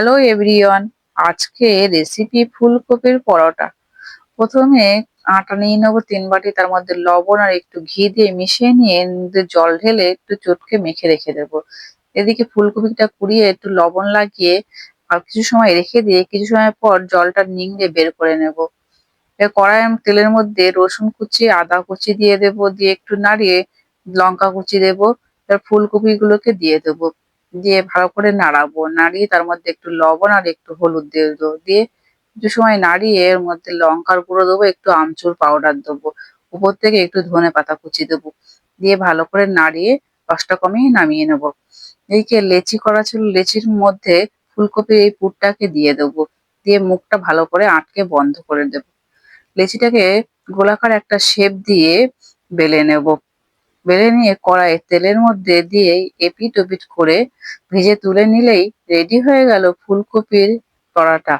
Hello everyone. আজকে recipe ফুলকপির পরোটা। প্রথমে আটা নিয়ে নেবো 3 বাটি, তার মধ্যে লবণ আর একটু ঘি দিয়ে মিশিয়ে নিয়ে এর মধ্যে জল ঢেলে একটু চটকে মেখে রেখে দেবো। এদিকে ফুলকপিটা কুড়িয়ে একটু লবণ লাগিয়ে আর কিছু সময় রেখে দিয়ে কিছু সময় পর জলটা নিংড়ে বের করে নেব। কড়াই তেলের মধ্যে রসুন কুচি আদা কুচি দিয়ে দেবো, দিয়ে একটু নাড়িয়ে লঙ্কা কুচি দেবো, তার ফুলকপি গুলোকে দিয়ে দেবো, দিয়ে ভালো করে নাড়াবো, নাড়িয়ে তার মধ্যে একটু লবণ আর একটু হলুদ দিয়ে দেবো, দিয়ে কিছু সময় নাড়িয়ে এর মধ্যে লঙ্কার গুঁড়ো দেবো, একটু আমচুর পাউডার দেবো, উপর থেকে একটু ধনে পাতা কুচি দেবো, দিয়ে ভালো করে নাড়িয়ে রসটা কমিয়ে নামিয়ে নেবো। এইকে লেচি করা ছিল, লেচির মধ্যে ফুলকপির এই পুরটাকে দিয়ে দেবো, দিয়ে মুখটা ভালো করে আটকে বন্ধ করে দেবো। লেচিটাকে গোলাকার একটা শেপ দিয়ে বেলে নেব। বেলে নিয়ে কড়াইয়ে তেলের মধ্যে দিয়ে এপিট ওপিট করে ভেজে তুলে নিলেই রেডি হয়ে গেল ফুলকপির পরাটা।